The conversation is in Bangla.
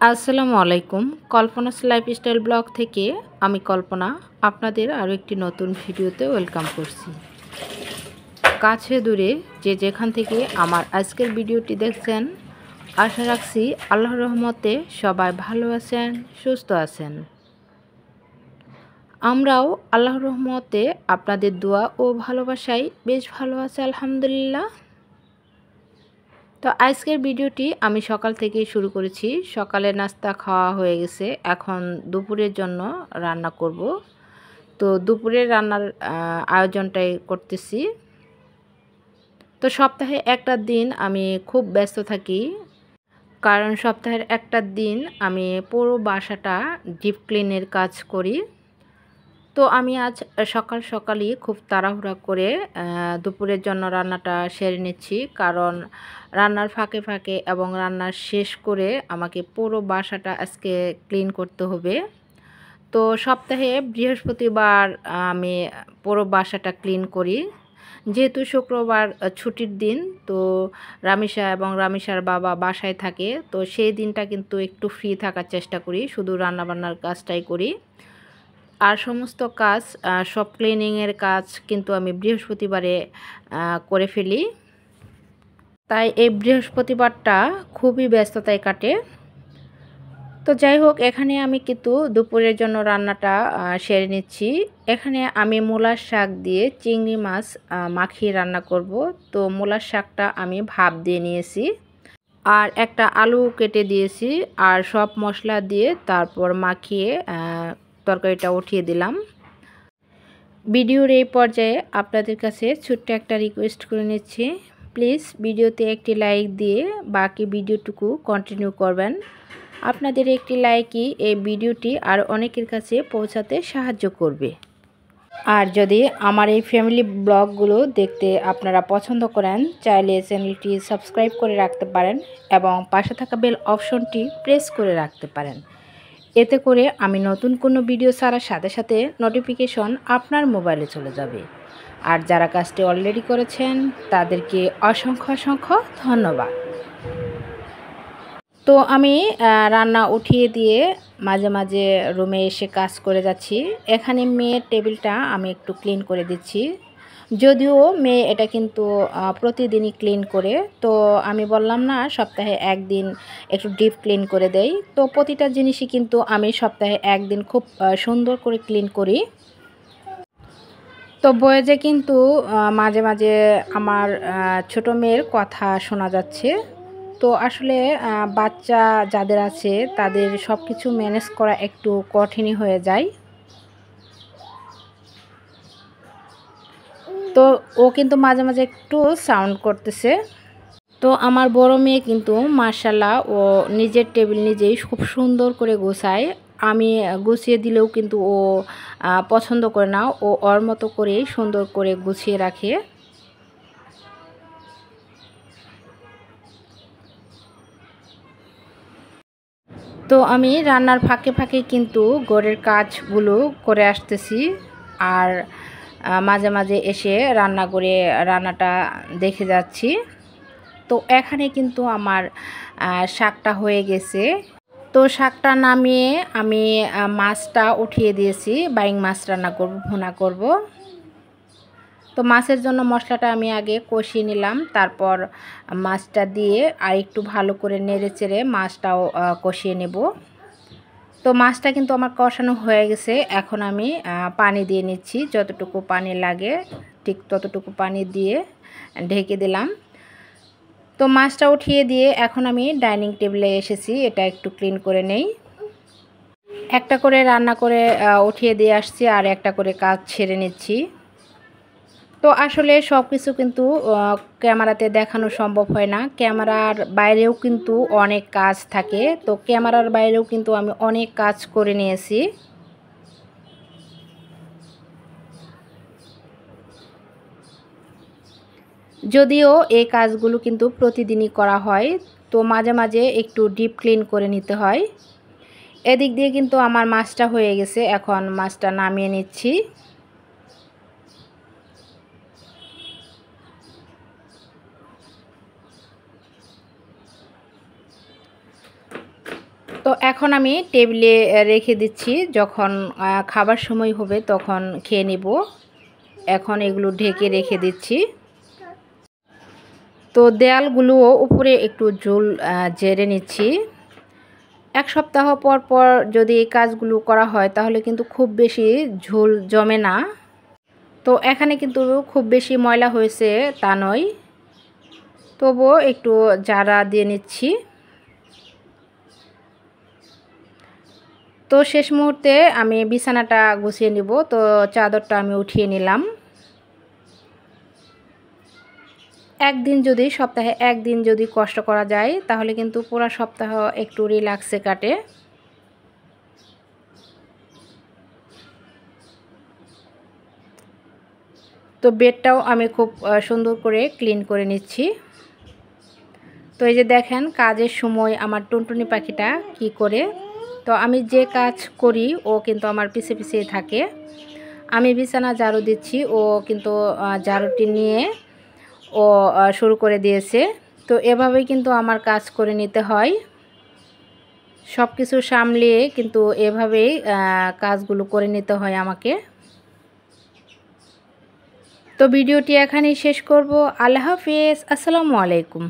আসসালামু আলাইকুম। কল্পনাস লাইফস্টাইল ব্লগ থেকে আমি কল্পনা আপনাদের আরও একটি নতুন ভিডিওতে ওয়েলকাম করছি। কাছে দূরে যে যেখান থেকে আমার আজকের ভিডিওটি দেখছেন, আশা রাখছি আল্লাহর রহমতে সবাই ভালো আছেন, সুস্থ আছেন। আমরাও আল্লাহর রহমতে আপনাদের দোয়া ও ভালোবাসায় বেশ ভালো আছি আলহামদুলিল্লাহ। তো আজকের ভিডিওটি আমি সকাল থেকেই শুরু করেছি। সকালে নাস্তা খাওয়া হয়ে গেছে, এখন দুপুরের জন্য রান্না করব। তো দুপুরের রান্নার আয়োজনটাই করতেছি। তো সপ্তাহে একটা দিন আমি খুব ব্যস্ত থাকি, কারণ সপ্তাহের একটা দিন আমি পুরো বাসাটা ডিপ ক্লিনের কাজ করি। তো আমি আজ সকাল সকালই খুব তাড়াহুড়া করে দুপুরের জন্য রান্নাটা সেরে নিচ্ছি, কারণ রান্নার ফাঁকে ফাঁকে এবং রান্না শেষ করে আমাকে পুরো বাসাটা আজকে ক্লিন করতে হবে। তো সপ্তাহে বৃহস্পতিবার আমি পুরো বাসাটা ক্লিন করি, যেহেতু শুক্রবার ছুটির দিন। তো রামিসা এবং রামিসার বাবা বাসায় থাকে, তো সেই দিনটা কিন্তু একটু ফ্রি থাকার চেষ্টা করি, শুধু রান্নাবান্নার কাজটাই করি। আর সমস্ত কাজ, সব ক্লিনিংয়ের কাজ কিন্তু আমি বৃহস্পতিবারে করে ফেলি। তাই এই বৃহস্পতিবারটা খুবই ব্যস্ততায় কাটে। তো যাই হোক, এখানে আমি কিন্তু দুপুরের জন্য রান্নাটা সেরে নিচ্ছি। এখানে আমি মূলার শাক দিয়ে চিংড়ি মাছ মাখিয়ে রান্না করব। তো মূলার শাকটা আমি ভাপ দিয়ে নিয়েছি, আর একটা আলু কেটে দিয়েছি, আর সব মশলা দিয়ে তারপর মাখিয়ে তরকারিটা উঠিয়ে দিলাম। ভিডিওর এই পর্যায়ে আপনাদের কাছে ছোট্ট একটা রিকোয়েস্ট করে নিচ্ছি, প্লিজ ভিডিওতে একটি লাইক দিয়ে বাকি ভিডিওটুকু কন্টিনিউ করবেন। আপনাদের একটি লাইকই এই ভিডিওটি আর অনেকের কাছে পৌঁছাতে সাহায্য করবে। আর যদি আমার এই ফ্যামিলি ব্লগগুলো দেখতে আপনারা পছন্দ করেন, চাইলে চ্যানেলটি সাবস্ক্রাইব করে রাখতে পারেন এবং পাশে থাকা বেল অপশনটি প্রেস করে রাখতে পারেন। এতে করে আমি নতুন কোনো ভিডিও ছাড়ার সাথে সাথে নোটিফিকেশন আপনার মোবাইলে চলে যাবে। আর যারা কাজটি অলরেডি করেছেন তাদেরকে অসংখ্য অসংখ্য ধন্যবাদ। তো আমি রান্না উঠিয়ে দিয়ে মাঝে মাঝে রুমে এসে কাজ করে যাচ্ছি। এখানে মেয়ের টেবিলটা আমি একটু ক্লিন করে দিচ্ছি, যদিও মেয়ে এটা কিন্তু প্রতিদিনই ক্লিন করে। তো আমি বললাম না, সপ্তাহে একদিন একটু ডিপ ক্লিন করে দেই। তো প্রতিটা জিনিসই কিন্তু আমি সপ্তাহে একদিন খুব সুন্দর করে ক্লিন করি। তো বয়েজে কিন্তু মাঝে মাঝে আমার ছোট মেয়ের কথা শোনা যাচ্ছে। তো আসলে বাচ্চা যাদের আছে তাদের সব কিছু ম্যানেজ করা একটু কঠিনই হয়ে যায়। তো ও কিন্তু মাঝে মাঝে একটু সাউন্ড করতেছে। তো আমার বড় মেয়ে কিন্তু মাশাআল্লাহ ও নিজের টেবিল নিজেই খুব সুন্দর করে গোছায়। আমি গুছিয়ে দিলেও কিন্তু ও পছন্দ করে না, ও ওর মতো করেই সুন্দর করে গুছিয়ে রাখে। তো আমি রান্নার ফাঁকে ফাঁকে কিন্তু ঘরের কাজগুলো করে আসতেছি, আর মাঝে মাঝে এসে রান্না করে রান্নাটা দেখে যাচ্ছি। তো এখানে কিন্তু আমার শাকটা হয়ে গেছে। তো শাকটা নামিয়ে আমি মাছটা উঠিয়ে দিয়েছি, বাইং মাছ রান্না করব, ভুনা করব। তো মাছের জন্য মশলাটা আমি আগে কষিয়ে নিলাম, তারপর মাছটা দিয়ে আর একটু ভালো করে নেড়ে চেড়ে মাছটাও কষিয়ে নেব। তো মাছটা কিন্তু আমার কষানো হয়ে গেছে। এখন আমি পানি দিয়ে নিচ্ছি, যতটুকু পানি লাগে ঠিক ততটুকু পানি দিয়ে ঢেকে দিলাম। তো মাছটা উঠিয়ে দিয়ে এখন আমি ডাইনিং টেবিলে এসেছি, এটা একটু ক্লিন করে নেই। একটা করে রান্না করে উঠিয়ে দিয়ে আসছি, আর একটা করে কাজ ছেড়ে নিচ্ছি। তো আসলে সব কিছু কিন্তু ক্যামেরাতে দেখানো সম্ভব হয় না, ক্যামেরার বাইরেও কিন্তু অনেক কাজ থাকে। তো ক্যামেরার বাইরেও কিন্তু আমি অনেক কাজ করে নিয়েছি। যদিও এই কাজগুলো কিন্তু প্রতিদিনই করা হয়, তো মাঝে মাঝে একটু ডিপ ক্লিন করে নিতে হয়। এদিক দিয়ে কিন্তু আমার মাছটা হয়ে গেছে, এখন মাছটা নামিয়ে নিচ্ছি। তো এখন আমি টেবিলে রেখে দিচ্ছি, যখন খাবার সময় হবে তখন খেয়ে নিব। এখন এগুলো ঢেকে রেখে দিচ্ছি। তো দেয়ালগুলোও উপরে একটু ঝোল ঝেড়ে নিচ্ছি। এক সপ্তাহ পর পর যদি এই কাজগুলো করা হয় তাহলে কিন্তু খুব বেশি ঝোল জমে না। তো এখানে কিন্তু খুব বেশি ময়লা হয়েছে তা নয়, তবুও একটু ঝাড়া দিয়ে নিচ্ছি। তো শেষ মুহূর্তে আমি বিছানাটা গুছিয়ে নিব, তো চাদরটা আমি উঠিয়ে নিলাম। সপ্তাহে একদিন যদি কষ্ট করা যায় তাহলে কিন্তু পুরো সপ্তাহ একটু রিল্যাক্সে কাটে। তো বেডটাও আমি খুব সুন্দর করে ক্লিন করে নিচ্ছি। তো এই যে দেখেন কাজের সময় আমার টুনটুনি পাখিটা কি করে। তো আমি যে কাজ করি ও কিন্তু আমার পিছে পিছে থাকে। আমি বিছানা ঝাড়ু দিচ্ছি, ও কিন্তু ঝাড়ুটি নিয়ে ও শুরু করে দিয়েছে। তো এভাবেই কিন্তু আমার কাজ করে নিতে হয়। সব কিছু সামলিয়ে কিন্তু এভাবেই কাজগুলো করে নিতে হয় আমাকে। তো ভিডিওটি এখানেই শেষ করব। আল্লাহ হাফেজ, আসসালামু আলাইকুম।